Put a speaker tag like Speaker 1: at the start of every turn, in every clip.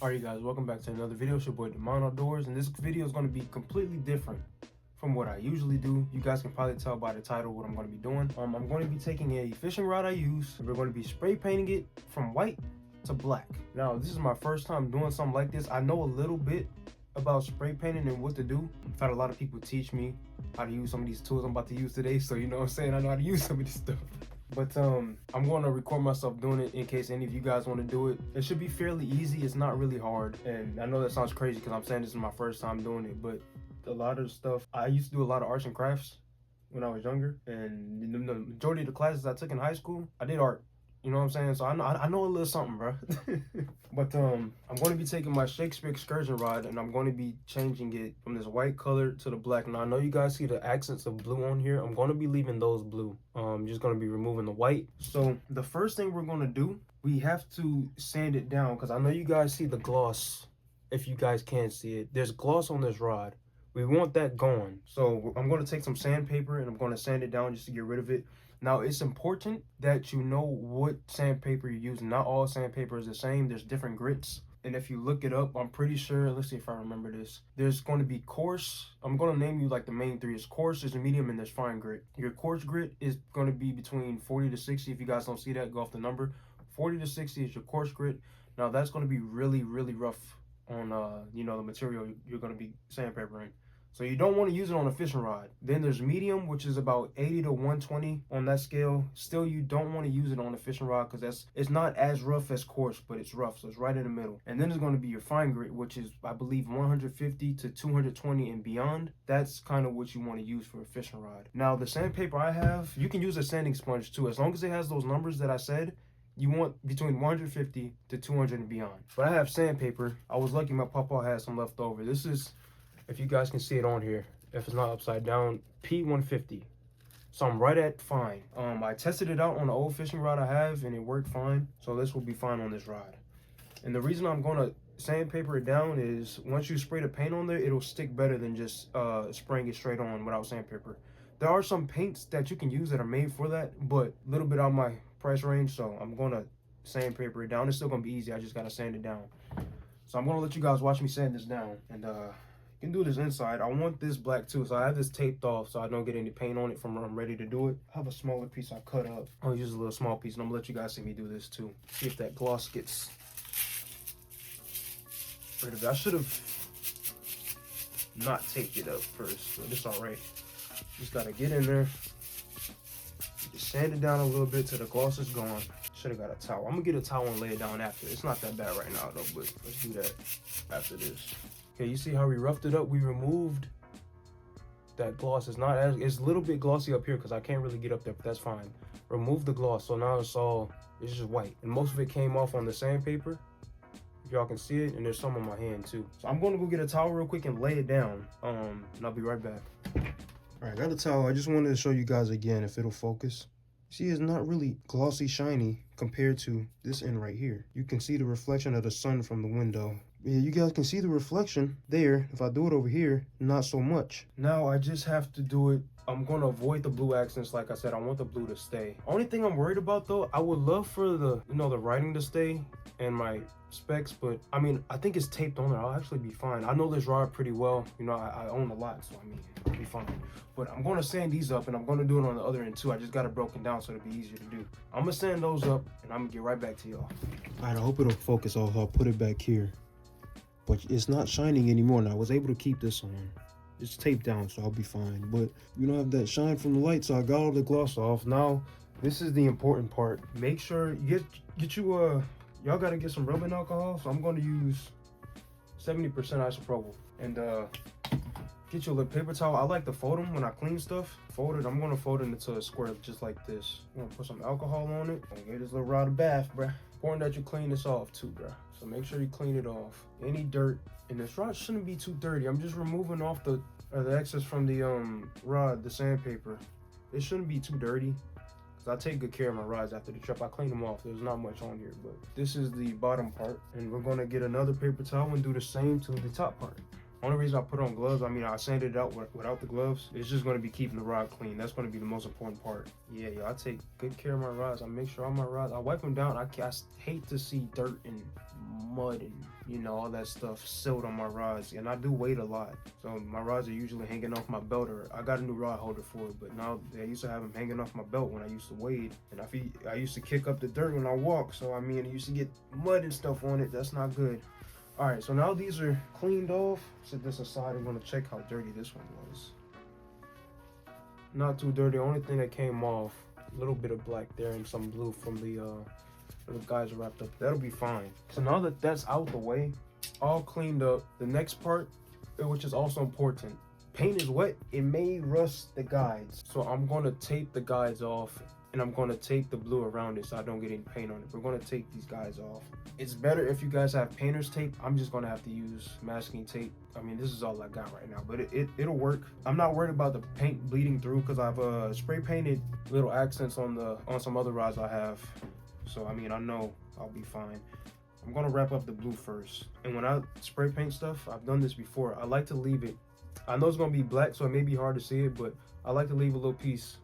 Speaker 1: Alright, you guys, welcome back to another video. It's your boy Demon Outdoors, and this video is going to be completely different from what I usually do. You guys can probably tell by the title what I'm going to be doing. I'm going to be taking a fishing rod I use, and we're going to be spray painting it from white to black. Now, this is my first time doing something like this. I know a little bit about spray painting and what to do. I've had a lot of people teach me how to use some of these tools I'm about to use today, so you know what I'm saying, I know how to use some of this stuff. But I'm going to record myself doing it in case any of you guys want to do it. It should be fairly easy. It's not really hard. And I know that sounds crazy because I'm saying this is my first time doing it, but a lot of stuff, I used to do a lot of arts and crafts when I was younger. And the majority of the classes I took in high school, I did art. You know what I'm saying? So I know a little something, bro. But I'm going to be taking my Shakespeare excursion rod and I'm going to be changing it from this white color to the black. Now I know you guys see the accents of blue on here. I'm going to be leaving those blue. I'm just going to be removing the white. So the first thing we're going to do, we have to sand it down because I know you guys see the gloss. If you guys can see it, there's gloss on this rod. We want that gone. So I'm going to take some sandpaper and I'm going to sand it down just to get rid of it. Now, it's important that you know what sandpaper you're using. Not all sandpaper is the same. There's different grits. And if you look it up, I'm pretty sure, let's see if I remember this. There's going to be coarse. I'm going to name you like the main three. It's coarse, there's medium, and there's fine grit. Your coarse grit is going to be between 40 to 60. If you guys don't see that, go off the number. 40 to 60 is your coarse grit. Now, that's going to be really, really rough on, the material you're going to be sandpapering. So you don't want to use it on a fishing rod. Then there's medium, which is about 80 to 120 on that scale. Still, you don't want to use it on a fishing rod because it's not as rough as coarse, but it's rough. So it's right in the middle. And then there's going to be your fine grit, which is, I believe, 150 to 220 and beyond. That's kind of what you want to use for a fishing rod. Now, the sandpaper I have, you can use a sanding sponge too. As long as it has those numbers that I said, you want between 150 to 200 and beyond. But I have sandpaper. I was lucky my papa had some left over. This is, if you guys can see it on here, if it's not upside down, P150. So I'm right at fine. I tested it out on the old fishing rod I have and it worked fine. So this will be fine on this rod. And the reason I'm gonna sandpaper it down is once you spray the paint on there, it'll stick better than just spraying it straight on without sandpaper. There are some paints that you can use that are made for that, but a little bit out of my price range. So I'm gonna sandpaper it down. It's still gonna be easy. I just gotta sand it down. So I'm gonna let you guys watch me sand this down. And you can do this inside. I want this black too, so I have this taped off so I don't get any paint on it from when I'm ready to do it. I have a smaller piece I cut up. I'll use a little small piece, and I'm gonna let you guys see me do this too. See if that gloss gets rid of it. I should have not taped it up first, but it's all right. Just gotta get in there. Just sand it down a little bit till the gloss is gone. Should have got a towel. I'm gonna get a towel and lay it down after. It's not that bad right now though, but let's do that after this. Okay, you see how we roughed it up? We removed that gloss. It's a little bit glossy up here because I can't really get up there, but that's fine. Remove the gloss, so now it's just white. And most of it came off on the sandpaper. If y'all can see it, and there's some on my hand too. So I'm gonna go get a towel real quick and lay it down, and I'll be right back. All right, got a towel. I just wanted to show you guys again if it'll focus. See, it's not really glossy shiny compared to this end right here. You can see the reflection of the sun from the window. Yeah, you guys can see the reflection there. If I do it over here, not so much. Now I just have to do it. I'm going to avoid the blue accents. Like I said, I want the blue to stay. Only thing I'm worried about though, I would love for the writing to stay and my specs, but I mean, I think it's taped on there. I'll actually be fine. I know this rod pretty well. You know, I own a lot, so I mean, I'll be fine. But I'm going to sand these up and I'm going to do it on the other end too. I just got it broken down so it'll be easier to do. I'm going to sand those up and I'm going to get right back to y'all. All right, I hope it'll focus. I'll put it back here. But it's not shining anymore now. I was able to keep this on. It's taped down, so I'll be fine. But you don't have that shine from the light, so I got all the gloss off. Now, this is the important part. Make sure you get you y'all gotta get some rubbing alcohol. So I'm gonna use 70% isopropyl. And get you a little paper towel. I like to fold them when I clean stuff. Fold it. I'm gonna fold it into a square just like this. I'm gonna put some alcohol on it. And get this little rod of bath, bruh. Important that you clean this off too, bruh. So make sure you clean it off. Any dirt, and this rod shouldn't be too dirty. I'm just removing off the excess from the rod, the sandpaper. It shouldn't be too dirty, because I take good care of my rods after the trip. I clean them off. There's not much on here, but this is the bottom part, and we're gonna get another paper towel and do the same to the top part. Only reason I put on gloves, I mean, I sanded it out without the gloves. It's just going to be keeping the rod clean. That's going to be the most important part. Yeah, yo, I take good care of my rods. I make sure all my rods, I wipe them down. I hate to see dirt and mud and you know, all that stuff sealed on my rods, and I do weight a lot, so my rods are usually hanging off my belt, or I got a new rod holder for it, but now I used to have them hanging off my belt when I used to wade, and I used to kick up the dirt when I walk, so I mean, I used to get mud and stuff on it. That's not good. All right, so now these are cleaned off. Set this aside. I'm gonna check how dirty this one was. Not too dirty. Only thing that came off, a little bit of black there and some blue from the guys wrapped up. That'll be fine. So now that that's out the way, all cleaned up, the next part, which is also important, paint is wet. It may rust the guides, so I'm gonna tape the guides off, and I'm gonna tape the blue around it so I don't get any paint on it. We're gonna take these guys off. It's better if you guys have painter's tape. I'm just gonna have to use masking tape. I mean, this is all I got right now, but it'll work. I'm not worried about the paint bleeding through because I've spray painted little accents on some other rods I have. So I mean, I know I'll be fine. I'm gonna wrap up the blue first. And when I spray paint stuff, I've done this before, I like to leave it. I know it's gonna be black, so it may be hard to see it, but I like to leave a little piece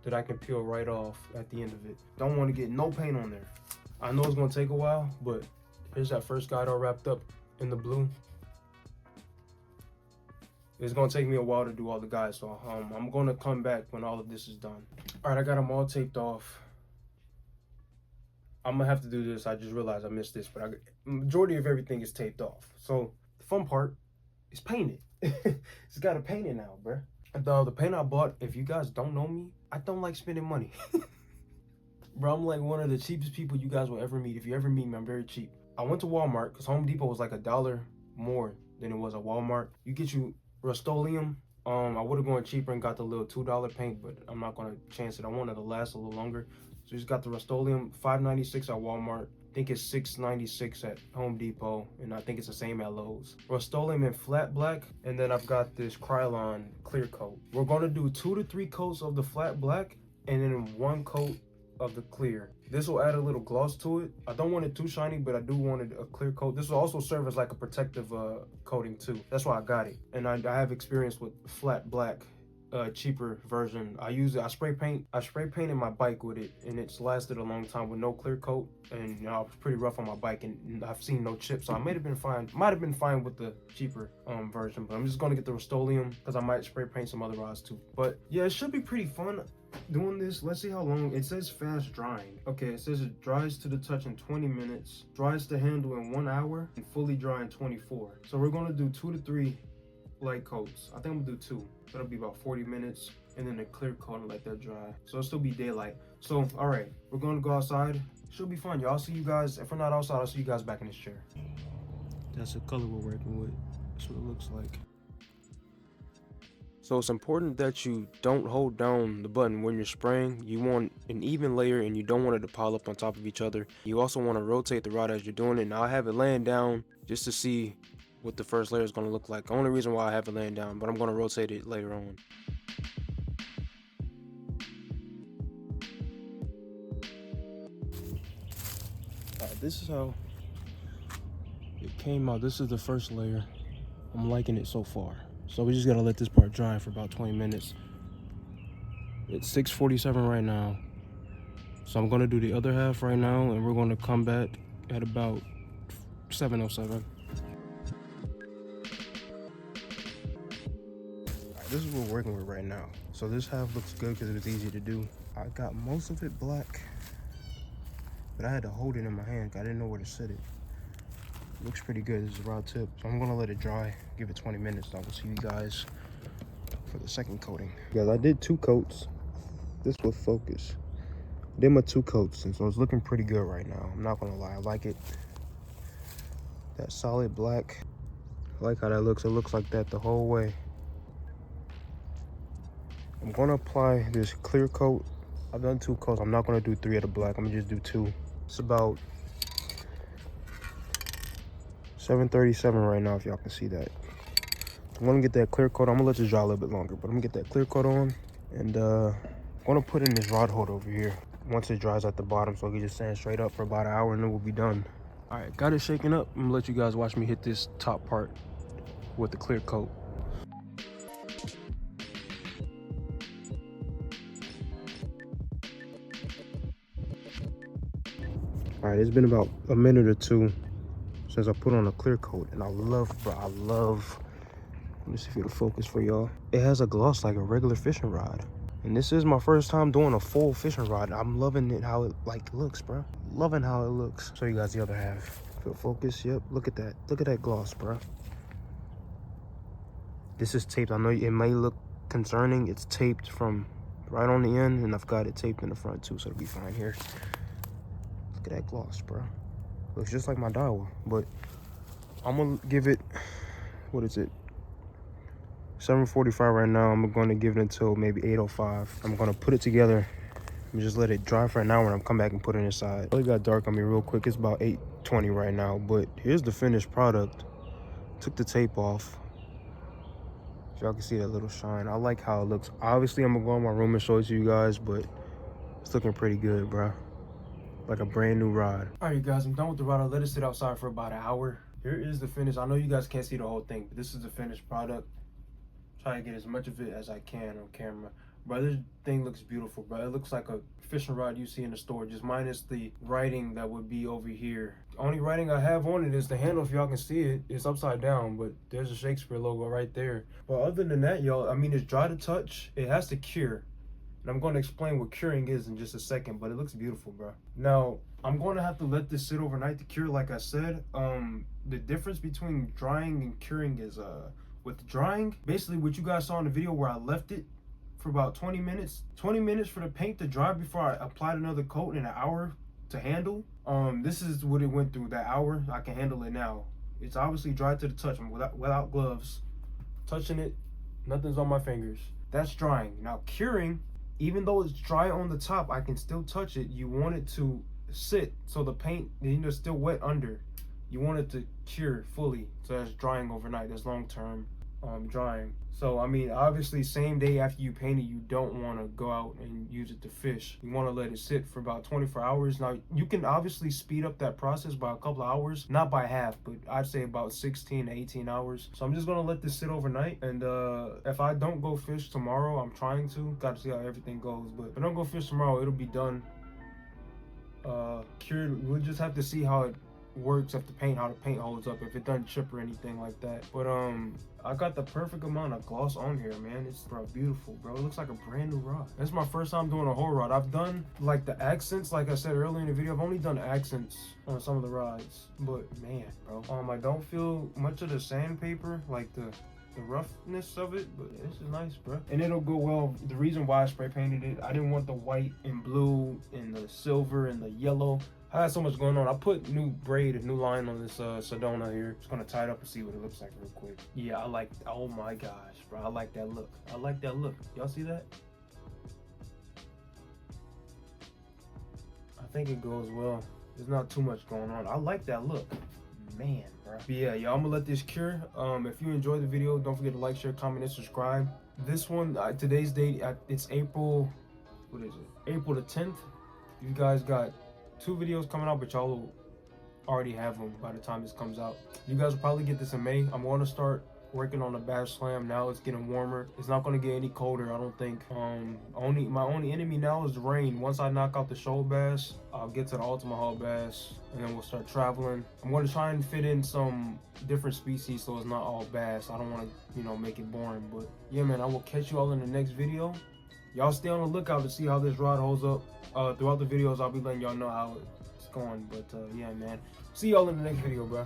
Speaker 1: that I can peel right off at the end of it. Don't want to get no paint on there. I know it's gonna take a while, but here's that first guide all wrapped up in the blue. It's gonna take me a while to do all the guides, so I'm gonna come back when all of this is done. All right, I got them all taped off. I'm gonna have to do this. I just realized I missed this, but majority of everything is taped off. So the fun part is painted. It's gotta paint it now, bruh. The paint I bought, if you guys don't know me, I don't like spending money. Bro, I'm like one of the cheapest people you guys will ever meet. If you ever meet me, I'm very cheap. I went to Walmart because Home Depot was like $1 more than it was at Walmart. You get you Rust-Oleum. I would have gone cheaper and got the little $2 paint, but I'm not gonna chance it. I wanted to last a little longer. So just got the Rust-Oleum, $5.96 at Walmart. I think it's $6.96 at Home Depot, and I think it's the same at Lowe's. Rust-Oleum in flat black, and then I've got this Krylon clear coat. We're gonna do 2 to 3 coats of the flat black, and then 1 coat of the clear. This will add a little gloss to it. I don't want it too shiny, but I do want it a clear coat. This will also serve as like a protective coating too. That's why I got it. And I have experience with flat black, cheaper version. I spray painted my bike with it, and it's lasted a long time with no clear coat, and you know, I was pretty rough on my bike, and I've seen no chips, so I might have been fine with the cheaper version. But I'm just gonna get the Rust-Oleum because I might spray paint some other rods too. But yeah, it should be pretty fun doing this. Let's see how long. It says fast drying. Okay, it says it dries to the touch in 20 minutes, dries to handle in 1 hour, and fully dry in 24. So we're gonna do 2 to 3 light coats. I think I'm gonna do 2. That'll be about 40 minutes, and then a clear coat and let that dry. So it'll still be daylight. So all right, we're gonna go outside. Should be fun, y'all. I'll see you guys. If we're not outside, I'll see you guys back in this chair. That's the color we're working with. That's what it looks like. So it's important that you don't hold down the button when you're spraying. You want an even layer, and you don't want it to pile up on top of each other. You also want to rotate the rod as you're doing it. Now I have it laying down just to see what the first layer is going to look like. The only reason why I have it laying down, but I'm going to rotate it later on. This is how it came out. This is the first layer. I'm liking it so far. So we just got to let this part dry for about 20 minutes. It's 6:47 right now. So I'm going to do the other half right now, and we're going to come back at about 7:07. This is what we're working with right now. So this half looks good because it was easy to do. I got most of it black, but I had to hold it in my hand because I didn't know where to sit it. Looks pretty good. This is a rod tip. So I'm gonna let it dry, give it 20 minutes. I will see you guys for the second coating. Guys, I did 2 coats. This will focus. I did my 2 coats, and so it's looking pretty good right now. I'm not gonna lie, I like it. That solid black. I like how that looks. It looks like that the whole way. I'm gonna apply this clear coat. I've done 2 coats. I'm not gonna do 3 of the black. I'm gonna just do 2. It's about 7:37 right now, if y'all can see that. I'm gonna get that clear coat. I'm gonna let this dry a little bit longer, but I'm gonna get that clear coat on, and I'm gonna put in this rod holder over here once it dries at the bottom, so it can just stand straight up for about an hour, and then we'll be done. All right, got it shaking up. I'm gonna let you guys watch me hit this top part with the clear coat. All right, it's been about a minute or 2. since I put on a clear coat. And I love, bro, I love, let me see if it'll focus for y'all. It has a gloss like a regular fishing rod. And this is my first time doing a full fishing rod. I'm loving it, how it like looks, bro. Loving how it looks. Show you guys the other half. If it'll focus, yep, look at that. Look at that gloss, bro. This is taped. I know it may look concerning. It's taped from right on the end, and I've got it taped in the front too, so it'll be fine here. Look at that gloss, bro. Looks just like my Daiwa, but I'm gonna give it, what is it? 7:45 right now. I'm gonna give it until maybe 8:05. I'm gonna put it together and just let it dry for an hour, and I'm come back and put it inside. It got dark on me real quick. It's about 8:20 right now, but here's the finished product. Took the tape off. Y'all can see that little shine. I like how it looks. Obviously, I'm gonna go in my room and show it to you guys, but it's looking pretty good, bro. Like a brand new rod. All right, guys, I'm done with the rod. I let it sit outside for about an hour. Here is the finish. I know you guys can't see the whole thing, but this is the finished product. Try to get as much of it as I can on camera. Bro, this thing looks beautiful, bro. It looks like a fishing rod you see in the store, just minus the writing that would be over here. The only writing I have on it is the handle. If y'all can see it, it's upside down, but there's a Shakespeare logo right there. But other than that, y'all, I mean, it's dry to touch. It has to cure. And I'm going to explain what curing is in just a second, but it looks beautiful, bro. Now, I'm going to have to let this sit overnight to cure, like I said. The difference between drying and curing is, with drying, basically what you guys saw in the video where I left it for about 20 minutes. 20 minutes for the paint to dry before I applied another coat, and an hour to handle. This is what it went through, that hour. I can handle it now. It's obviously dry to the touch. I'm without gloves. Touching it, nothing's on my fingers. That's drying. Now curing, even though it's dry on the top, I can still touch it. You want it to sit so the paint, you know, still wet under. You want it to cure fully. So that's drying overnight. That's long-term drying. So I mean, obviously same day after you paint it, you don't want to go out and use it to fish. You want to let it sit for about 24 hours. Now you can obviously speed up that process by a couple of hours, not by half, but I'd say about 16 to 18 hours. So I'm just gonna let this sit overnight, and if I don't go fish tomorrow, I'm trying to, gotta see how everything goes, but if I don't go fish tomorrow, it'll be done, cured. We'll just have to see how it works, if the paint, how the paint holds up, if it doesn't chip or anything like that. But I got the perfect amount of gloss on here, man. It's, bro, beautiful, bro. It looks like a brand new rod. This is my first time doing a whole rod. I've done like the accents, like I said earlier in the video. I've only done accents on some of the rods, but man, bro, I don't feel much of the sandpaper, like the roughness of it, but this is nice, bro. And it'll go well. The reason why I spray painted it, I didn't want the white and blue and the silver and the yellow. I had so much going on. I put new braid, a new line on this Sedona here. Just gonna tie it up and see what it looks like real quick. Yeah, I like, oh my gosh, bro. I like that look. I like that look. Y'all see that? I think it goes well. There's not too much going on. I like that look. Man, bro. But yeah, y'all, I'm gonna let this cure. If you enjoyed the video, don't forget to like, share, comment, and subscribe. This one, today's date, it's April, what is it? April the 10th. You guys got 2 videos coming out, but y'all will already have them by the time this comes out. You guys will probably get this in May. I'm going to start working on the bass slam. Now it's getting warmer. It's not going to get any colder, I don't think. My only enemy now is the rain. Once I knock out the shoal bass, I'll get to the Ultima Hull bass, and then we'll start traveling. I'm going to try and fit in some different species so it's not all bass. I don't want to, you know, make it boring. But yeah, man, I will catch you all in the next video. Y'all stay on the lookout to see how this rod holds up. Throughout the videos, I'll be letting y'all know how it's going. But yeah, man, see y'all in the next video, bro.